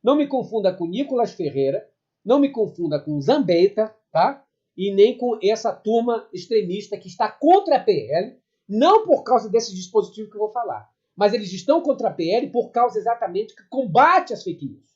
Não me confunda com Nicolas Ferreira, não me confunda com Zambetta, tá? E nem com essa turma extremista que está contra a PL, não por causa desse dispositivo que eu vou falar, mas eles estão contra a PL por causa exatamente que combate as fake news.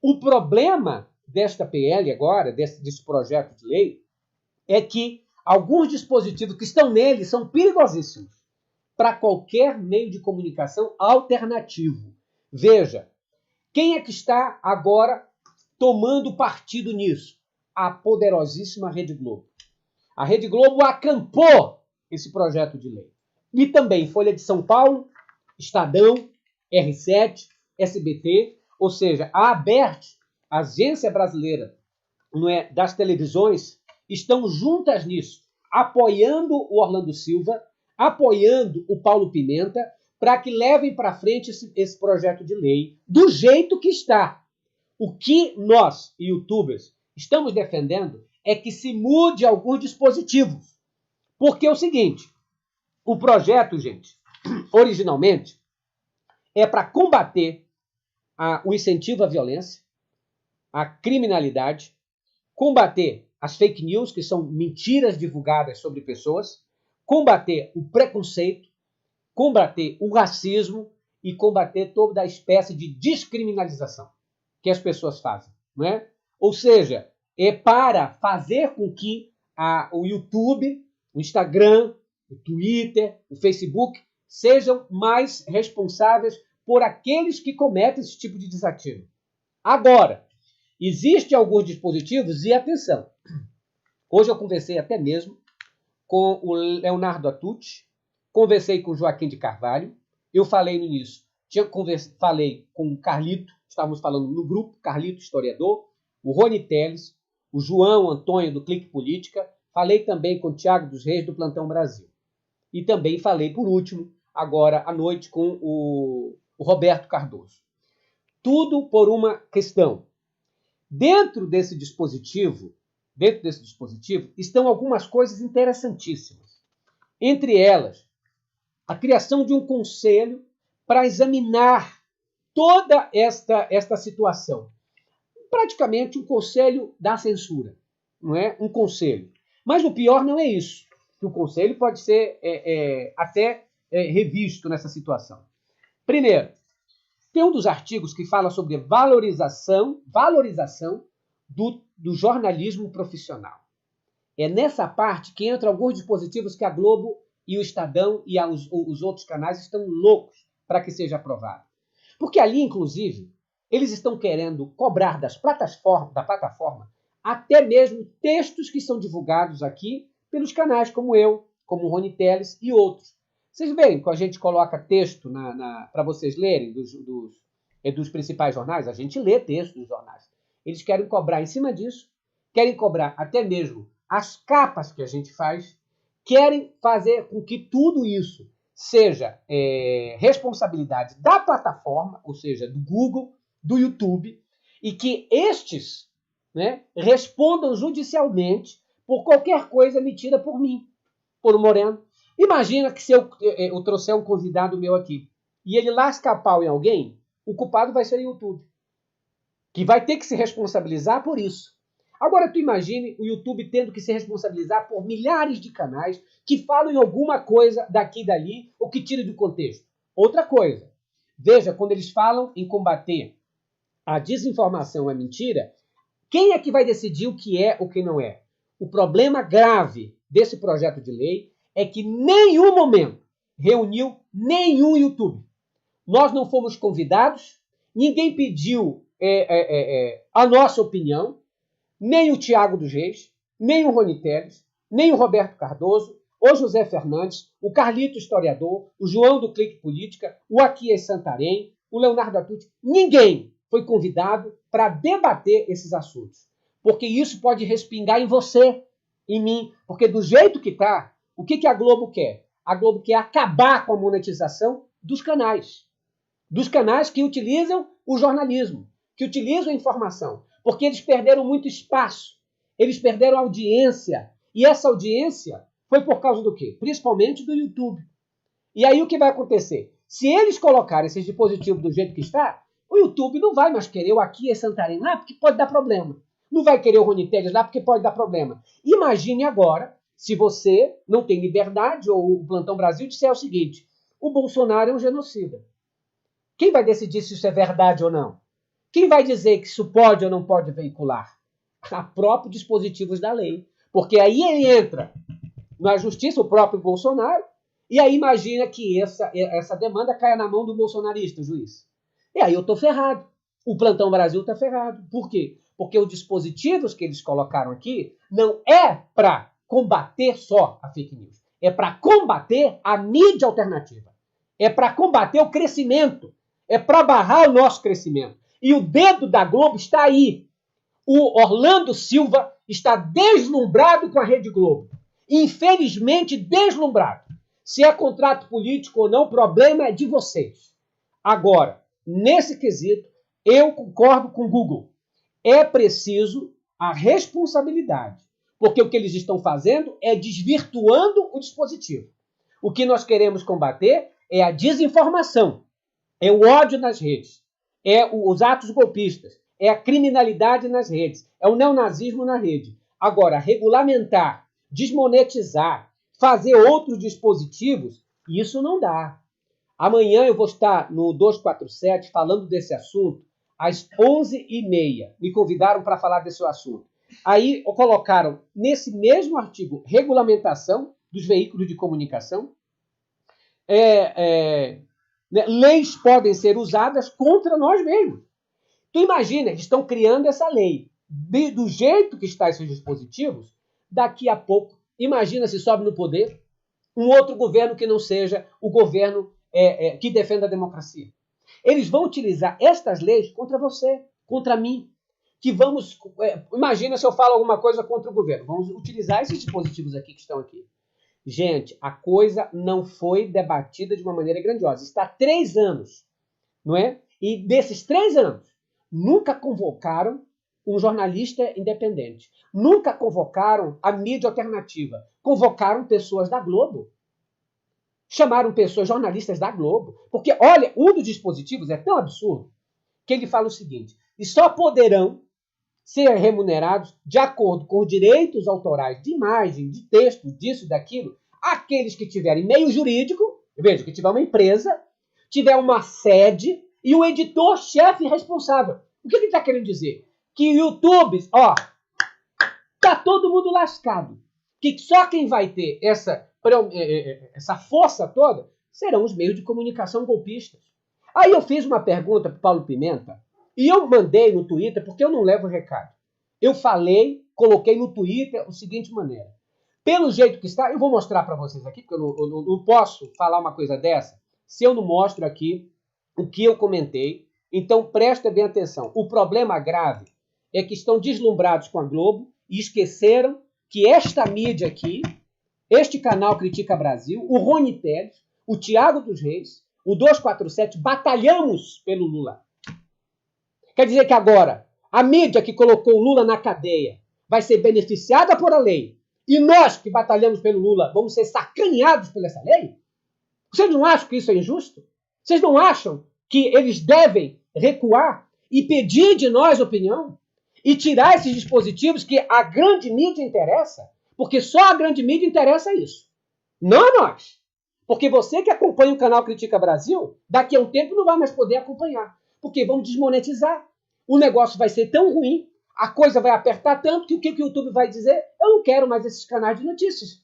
O problema desta PL agora, desse projeto de lei, é que alguns dispositivos que estão nele são perigosíssimos para qualquer meio de comunicação alternativo. Veja, quem é que está agora tomando partido nisso? A poderosíssima Rede Globo. A Rede Globo acampou esse projeto de lei. E também Folha de São Paulo, Estadão, R7, SBT, ou seja, a ABERT, a Agência Brasileira das Televisões, estão juntas nisso, apoiando o Orlando Silva, apoiando o Paulo Pimenta, para que levem para frente esse projeto de lei do jeito que está. O que nós, youtubers, estamos defendendo é que se mude alguns dispositivos. Porque é o seguinte, o projeto, gente, originalmente, é para combater o incentivo à violência, a criminalidade, combater as fake news, que são mentiras divulgadas sobre pessoas, combater o preconceito, combater o racismo e combater toda a espécie de descriminalização que as pessoas fazem, não é? Ou seja, é para fazer com que o YouTube, o Instagram, o Twitter, o Facebook sejam mais responsáveis por aqueles que cometem esse tipo de desatino. Agora, existem alguns dispositivos, e atenção, hoje eu conversei até mesmo com o Leonardo Atucci, conversei com o Joaquim de Carvalho, eu falei no início, falei com o Carlito, estávamos falando no grupo, Carlito Historiador, o Rony Teles, o João Antônio do Clique Política, falei também com o Tiago dos Reis do Plantão Brasil. E também falei, por último, agora à noite, com o Roberto Cardoso. Tudo por uma questão. Dentro desse dispositivo, estão algumas coisas interessantíssimas. Entre elas, a criação de um conselho para examinar toda esta situação. Praticamente um conselho da censura, não é? Um conselho. Mas o pior não é isso, que o conselho pode ser até revisto nessa situação. Primeiro, tem um dos artigos que fala sobre valorização do jornalismo profissional. É nessa parte que entram alguns dispositivos que a Globo e o Estadão e os outros canais estão loucos para que seja aprovado. Porque ali, inclusive, eles estão querendo cobrar da plataforma até mesmo textos que são divulgados aqui pelos canais como eu, como o Rony Teles e outros. Vocês veem que a gente coloca texto para vocês lerem dos principais jornais? A gente lê texto dos jornais. Eles querem cobrar em cima disso, querem cobrar até mesmo as capas que a gente faz, querem fazer com que tudo isso seja responsabilidade da plataforma, ou seja, do Google, do YouTube, e que estes, né, respondam judicialmente por qualquer coisa emitida por mim, por Moreno. Imagina que se eu trouxer um convidado meu aqui e ele lasca a pau em alguém, o culpado vai ser o YouTube, que vai ter que se responsabilizar por isso. Agora tu imagine o YouTube tendo que se responsabilizar por milhares de canais que falam em alguma coisa daqui e dali ou que tiram do contexto. Outra coisa, veja, quando eles falam em combater a desinformação e a mentira, quem é que vai decidir o que é ou o que não é? O problema grave desse projeto de lei é que em nenhum momento reuniu nenhum YouTube. Nós não fomos convidados, ninguém pediu a nossa opinião, nem o Tiago dos Reis, nem o Rony Teles, nem o Roberto Cardoso, o José Fernandes, o Carlito Historiador, o João do Clique Política, o Aquies Santarém, o Leonardo Atucci. Ninguém foi convidado para debater esses assuntos. Porque isso pode respingar em você, em mim. Porque do jeito que está, o que a Globo quer? A Globo quer acabar com a monetização dos canais. Dos canais que utilizam o jornalismo, que utilizam a informação. Porque eles perderam muito espaço. Eles perderam audiência. E essa audiência foi por causa do quê? Principalmente do YouTube. E aí o que vai acontecer? Se eles colocarem esses dispositivos do jeito que está, O YouTube não vai mais querer o Aqui é Santarém lá porque pode dar problema. Não vai querer o Rony Telles lá porque pode dar problema. Imagine agora se você não tem liberdade ou o Plantão Brasil disser o seguinte: o Bolsonaro é um genocida. Quem vai decidir se isso é verdade ou não? Quem vai dizer que isso pode ou não pode veicular? A próprios dispositivos da lei. Porque aí ele entra na justiça, o próprio Bolsonaro, e aí imagina que essa demanda caia na mão do bolsonarista, o juiz. E aí eu estou ferrado. O Plantão Brasil está ferrado. Por quê? Porque os dispositivos que eles colocaram aqui não é para combater só a fake news. É para combater a mídia alternativa. É para combater o crescimento. É para barrar o nosso crescimento. E o dedo da Globo está aí. O Orlando Silva está deslumbrado com a Rede Globo. Infelizmente deslumbrado. Se é contrato político ou não, o problema é de vocês. Agora, nesse quesito, eu concordo com o Google. É preciso a responsabilidade. Porque o que eles estão fazendo é desvirtuando o dispositivo. O que nós queremos combater é a desinformação. É o ódio nas redes. É os atos golpistas. É a criminalidade nas redes. É o neonazismo na rede. Agora, regulamentar, desmonetizar, fazer outros dispositivos, isso não dá. Amanhã eu vou estar no 247 falando desse assunto às 11h30. Me convidaram para falar desse assunto. Aí colocaram nesse mesmo artigo regulamentação dos veículos de comunicação. Leis podem ser usadas contra nós mesmos. Tu imagina, eles estão criando essa lei. Do jeito que estão esses dispositivos, daqui a pouco, imagina se sobe no poder um outro governo que não seja o governo que defenda a democracia. Eles vão utilizar estas leis contra você, contra mim. Imagina se eu falo alguma coisa contra o governo. Vamos utilizar esses dispositivos aqui que estão aqui. Gente, a coisa não foi debatida de uma maneira grandiosa. Está há 3 anos, não é? E desses 3 anos, nunca convocaram um jornalista independente. Nunca convocaram a mídia alternativa. Convocaram pessoas da Globo. Chamaram pessoas, jornalistas da Globo. Porque, olha, um dos dispositivos é tão absurdo que ele fala o seguinte: e só poderão ser remunerados de acordo com os direitos autorais de imagem, de texto, disso, daquilo, aqueles que tiverem meio jurídico, veja, que tiver uma empresa, tiver uma sede e o editor-chefe responsável. O que ele está querendo dizer? Que o YouTube, tá todo mundo lascado. Que só quem vai ter essa força toda serão os meios de comunicação golpistas. Aí eu fiz uma pergunta para o Paulo Pimenta e eu mandei no Twitter, porque eu não levo recado. Eu falei, coloquei no Twitter da seguinte maneira. Pelo jeito que está, eu vou mostrar para vocês aqui, porque eu não posso falar uma coisa dessa se eu não mostro aqui o que eu comentei. Então, presta bem atenção. O problema grave é que estão deslumbrados com a Globo e esqueceram que esta mídia aqui, este canal Critica Brasil, o Rony Telles, o Thiago dos Reis, o 247, batalhamos pelo Lula. Quer dizer que agora, a mídia que colocou o Lula na cadeia vai ser beneficiada por a lei e nós que batalhamos pelo Lula vamos ser sacaneados por essa lei? Vocês não acham que isso é injusto? Vocês não acham que eles devem recuar e pedir de nós opinião? E tirar esses dispositivos que a grande mídia interessa? Porque só a grande mídia interessa isso. Não a nós. Porque você que acompanha o canal Critica Brasil, daqui a um tempo não vai mais poder acompanhar. Porque vamos desmonetizar. O negócio vai ser tão ruim, a coisa vai apertar tanto que o que o YouTube vai dizer? Eu não quero mais esses canais de notícias.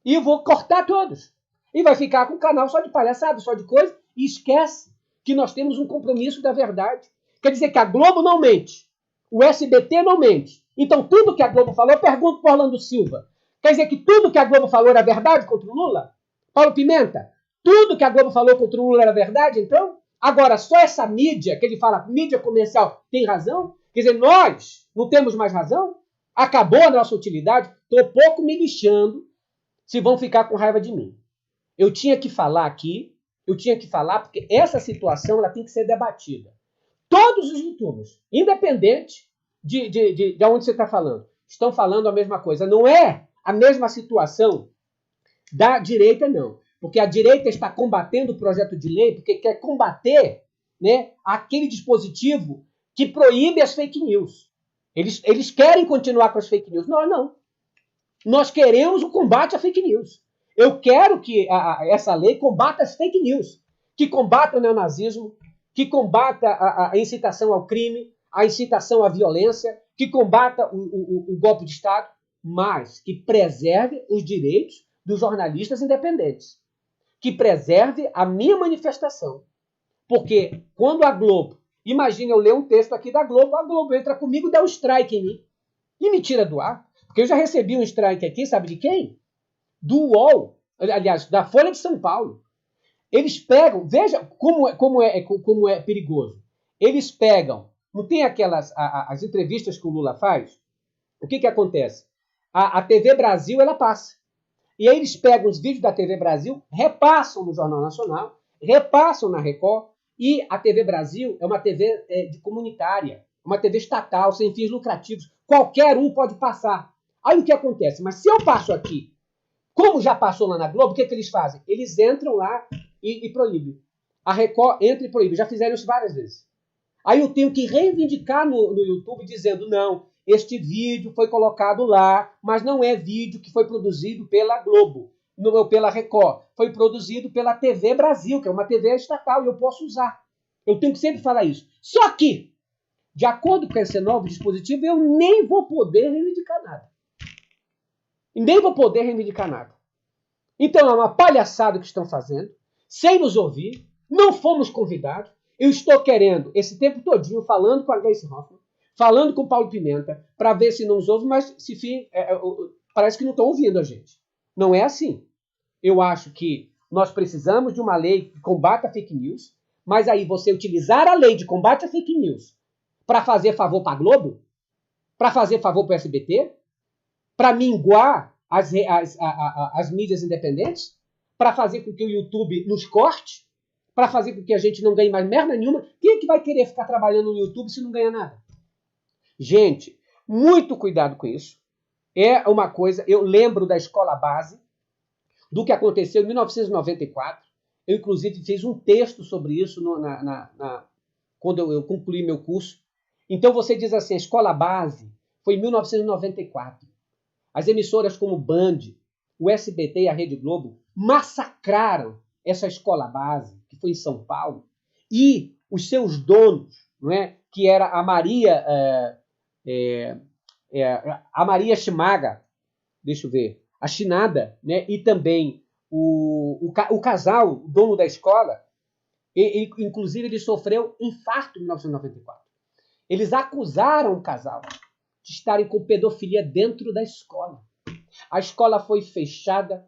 E eu vou cortar todos. E vai ficar com o canal só de palhaçada, só de coisa, e esquece que nós temos um compromisso da verdade. Quer dizer que a Globo não mente. O SBT não mente. Então tudo que a Globo falou, eu pergunto para Orlando Silva. Quer dizer que tudo que a Globo falou era verdade contra o Lula? Paulo Pimenta, tudo que a Globo falou contra o Lula era verdade, então? Agora, só essa mídia, que ele fala, mídia comercial, tem razão? Quer dizer, nós não temos mais razão? Acabou a nossa utilidade? Estou pouco me lixando se vão ficar com raiva de mim. Eu tinha que falar aqui, porque essa situação ela tem que ser debatida. Todos os youtubers, independente de onde você está falando, estão falando a mesma coisa. Não é a mesma situação da direita, não. Porque a direita está combatendo o projeto de lei porque quer combater né, aquele dispositivo que proíbe as fake news. Eles querem continuar com as fake news. Nós não. Nós queremos o combate à fake news. Eu quero que essa lei combata as fake news, que combata o neonazismo, que combata a incitação ao crime, a incitação à violência, que combata o golpe de Estado, mas que preserve os direitos dos jornalistas independentes, que preserve a minha manifestação. Porque quando a Globo, imagina eu ler um texto aqui da Globo, a Globo entra comigo e dá um strike em mim e me tira do ar. Porque eu já recebi um strike aqui, sabe de quem? Do UOL, aliás, da Folha de São Paulo. Eles pegam, veja como é perigoso. Eles pegam, não tem aquelas, as entrevistas que o Lula faz? O que acontece? A TV Brasil, ela passa. E aí eles pegam os vídeos da TV Brasil, repassam no Jornal Nacional, repassam na Record, e a TV Brasil é uma TV comunitária, uma TV estatal, sem fins lucrativos. Qualquer um pode passar. Aí o que acontece? Mas se eu passo aqui, como já passou lá na Globo, o que eles fazem? Eles entram lá e proíbem. A Record entra e proíbe. Já fizeram isso várias vezes. Aí eu tenho que reivindicar no YouTube dizendo, não, este vídeo foi colocado lá, mas não é vídeo que foi produzido pela Globo, não pela Record. Foi produzido pela TV Brasil, que é uma TV estatal, e eu posso usar. Eu tenho que sempre falar isso. Só que, de acordo com esse novo dispositivo, eu nem vou poder reivindicar nada. Nem vou poder reivindicar nada. Então é uma palhaçada que estão fazendo, sem nos ouvir, não fomos convidados. Eu estou querendo, esse tempo todinho, falando com a Gleice Hoffmann, falando com o Paulo Pimenta, para ver se não nos ouve, mas parece que não estão ouvindo a gente. Não é assim. Eu acho que nós precisamos de uma lei que combata a fake news, mas aí você utilizar a lei de combate à fake news para fazer favor para a Globo, para fazer favor para o SBT, para minguar as mídias independentes, para fazer com que o YouTube nos corte, para fazer com que a gente não ganhe mais merda nenhuma. Quem é que vai querer ficar trabalhando no YouTube se não ganha nada? Gente, muito cuidado com isso. É uma coisa, eu lembro da escola base, do que aconteceu em 1994. Eu, inclusive, fiz um texto sobre isso quando eu concluí meu curso. Então, você diz assim, a escola base foi em 1994. As emissoras como Band, o SBT e a Rede Globo massacraram essa escola base, que foi em São Paulo, e os seus donos, não é? Que era a Maria Chimaga, deixa eu ver, a Chinada, né? E também o casal, o dono da escola, inclusive ele sofreu infarto em 1994. Eles acusaram o casal de estarem com pedofilia dentro da escola. A escola foi fechada,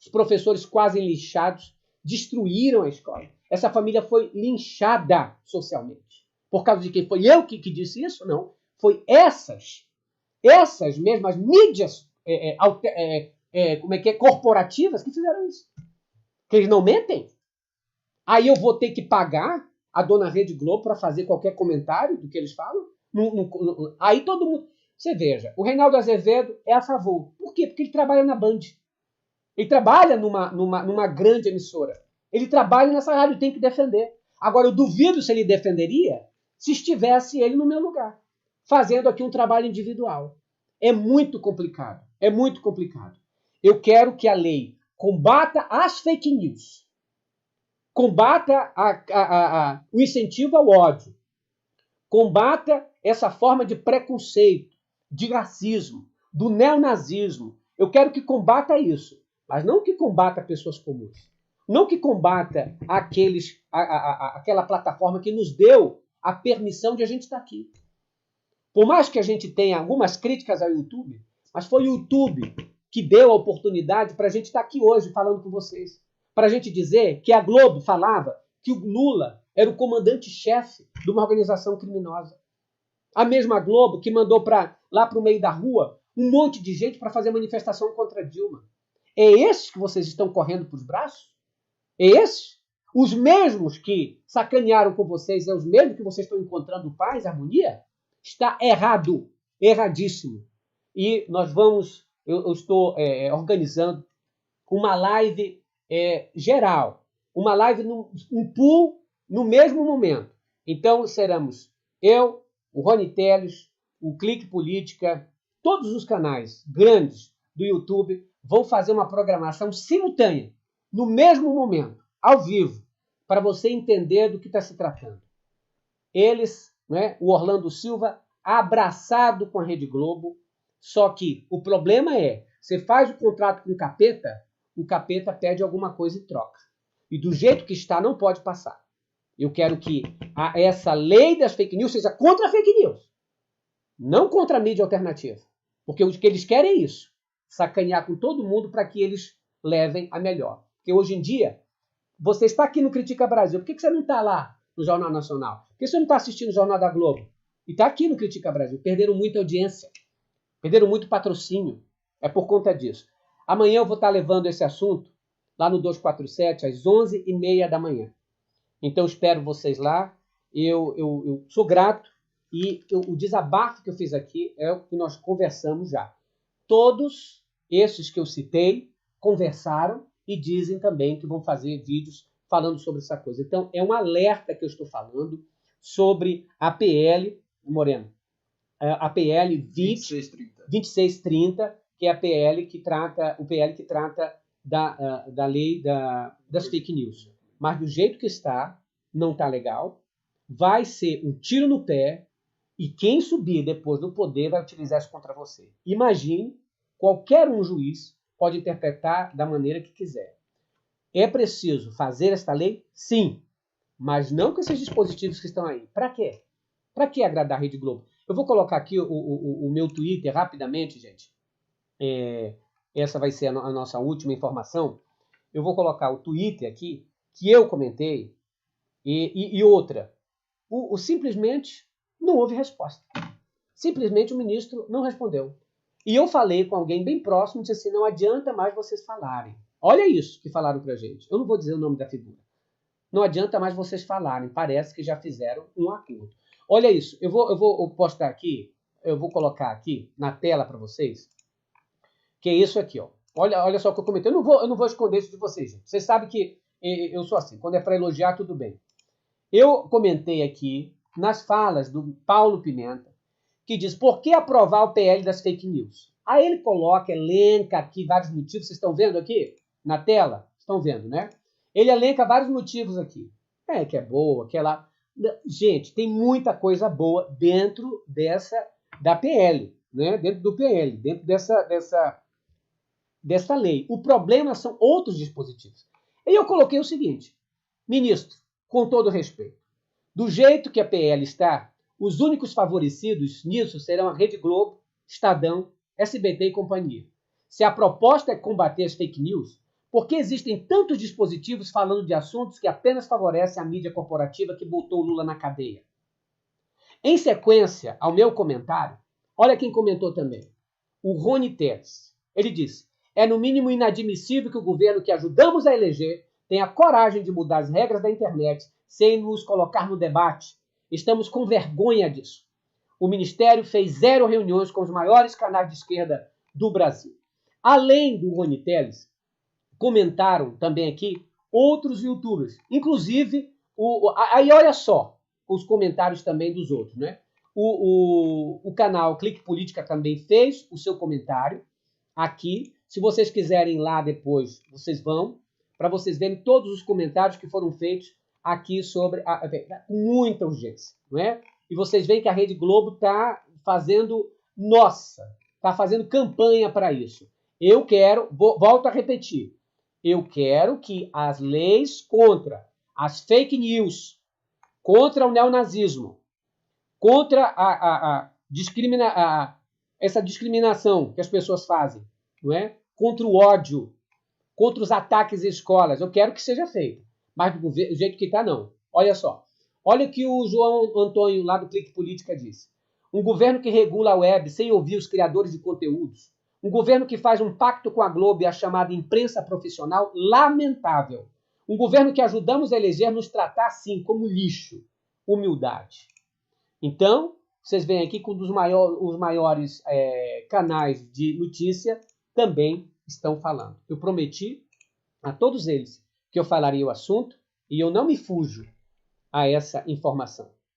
os professores quase linchados, destruíram a escola. Essa família foi linchada socialmente. Por causa de quem? Foi eu que disse isso? Não. Foi essas mesmas mídias corporativas que fizeram isso. Que eles não mentem. Aí eu vou ter que pagar a dona Rede Globo para fazer qualquer comentário do que eles falam? Aí todo mundo... Você veja, o Reinaldo Azevedo é a favor. Por quê? Porque ele trabalha na Band. Ele trabalha numa grande emissora. Ele trabalha nessa rádio, tem que defender. Agora, eu duvido se ele defenderia se estivesse ele no meu lugar, fazendo aqui um trabalho individual. É muito complicado. É muito complicado. Eu quero que a lei combata as fake news, combata o incentivo ao ódio, combata essa forma de preconceito, de racismo, do neonazismo. Eu quero que combata isso, mas não que combata pessoas comuns. Não que combata aquela plataforma que nos deu a permissão de a gente estar aqui. Por mais que a gente tenha algumas críticas ao YouTube, mas foi o YouTube que deu a oportunidade para a gente estar aqui hoje falando com vocês. Para a gente dizer que a Globo falava que o Lula era o comandante-chefe de uma organização criminosa. A mesma Globo que mandou lá para o meio da rua um monte de gente para fazer manifestação contra Dilma. É esses que vocês estão correndo para os braços? É esses? Os mesmos que sacanearam com vocês, é os mesmos que vocês estão encontrando paz, harmonia? Está errado, erradíssimo. E eu estou organizando uma live geral, uma live, um pool no mesmo momento. Então, seremos eu, o Rony Telles, o Clique Política, todos os canais grandes do YouTube vão fazer uma programação simultânea, no mesmo momento, ao vivo, para você entender do que está se tratando. Eles, né, o Orlando Silva, abraçado com a Rede Globo, só que o problema é, você faz o contrato com o capeta pede alguma coisa em troca. E do jeito que está, não pode passar. Eu quero que essa lei das fake news seja contra a fake news, não contra a mídia alternativa. Porque o que eles querem é isso, sacanear com todo mundo para que eles levem a melhor. Porque hoje em dia, você está aqui no Critica Brasil, por que você não está lá no Jornal Nacional? Por que você não está assistindo o Jornal da Globo? E está aqui no Critica Brasil. Perderam muita audiência, perderam muito patrocínio. É por conta disso. Amanhã eu vou estar levando esse assunto lá no 247, às 11h30 da manhã. Então, espero vocês lá. Eu sou grato e o desabafo que eu fiz aqui é o que nós conversamos já. Todos esses que eu citei conversaram e dizem também que vão fazer vídeos falando sobre essa coisa. Então, é um alerta que eu estou falando sobre a PL, Moreno, a PL 2630, que é a PL que trata, o PL que trata da lei das fake news. Mas do jeito que está, não está legal, vai ser um tiro no pé e quem subir depois no poder vai utilizar isso contra você. Imagine, qualquer um juiz pode interpretar da maneira que quiser. É preciso fazer esta lei? Sim, mas não com esses dispositivos que estão aí. Para quê? Para que agradar a Rede Globo? Eu vou colocar aqui o meu Twitter rapidamente, gente. Essa vai ser a nossa última informação. Eu vou colocar o Twitter aqui, que eu comentei, e outra. Simplesmente não houve resposta. Simplesmente o ministro não respondeu. E eu falei com alguém bem próximo, disse assim, não adianta mais vocês falarem. Olha isso que falaram pra gente. Eu não vou dizer o nome da figura. Não adianta mais vocês falarem. Parece que já fizeram um acordo. Olha isso. Eu vou postar aqui, eu vou colocar aqui na tela para vocês, que é isso aqui, ó. Olha só o que eu comentei. Eu não vou esconder isso de vocês, gente. Vocês sabem que eu sou assim. Quando é para elogiar, tudo bem. Eu comentei aqui nas falas do Paulo Pimenta, que diz, por que aprovar o PL das fake news? Aí ele coloca, elenca aqui vários motivos. Vocês estão vendo aqui na tela? Estão vendo, né? Ele elenca vários motivos aqui. Que é boa, que é lá. Gente, tem muita coisa boa dentro da PL, né? Dentro do PL, dentro dessa lei. O problema são outros dispositivos. E eu coloquei o seguinte, ministro, com todo respeito, do jeito que a PL está, os únicos favorecidos nisso serão a Rede Globo, Estadão, SBT e companhia. Se a proposta é combater as fake news, por que existem tantos dispositivos falando de assuntos que apenas favorecem a mídia corporativa que botou o Lula na cadeia? Em sequência ao meu comentário, olha quem comentou também. O Rony Telles. Ele disse, é no mínimo inadmissível que o governo que ajudamos a eleger tenha coragem de mudar as regras da internet sem nos colocar no debate. Estamos com vergonha disso. O Ministério fez 0 reuniões com os maiores canais de esquerda do Brasil. Além do Rony Telles, comentaram também aqui outros youtubers. Inclusive, aí olha só os comentários também dos outros, né? O canal Clique Política também fez o seu comentário aqui. Se vocês quiserem lá depois, vocês vão, para vocês verem todos os comentários que foram feitos aqui sobre muita urgência, não é? E vocês veem que a Rede Globo está fazendo, está fazendo campanha para isso. Eu quero, volto a repetir, eu quero que as leis contra as fake news, contra o neonazismo, contra essa discriminação que as pessoas fazem, não é? Contra o ódio, contra os ataques em escolas, eu quero que seja feito. Mas do jeito que está, não. Olha só. Olha o que o João Antônio, lá do Clique Política, disse. Um governo que regula a web sem ouvir os criadores de conteúdos. Um governo que faz um pacto com a Globo e a chamada imprensa profissional, lamentável. Um governo que ajudamos a eleger nos tratar, assim, como lixo. Humildade. Então, vocês veem aqui que os maiores canais de notícia também estão falando. Eu prometi a todos eles que eu falaria o assunto e eu não me fujo. a essa informação.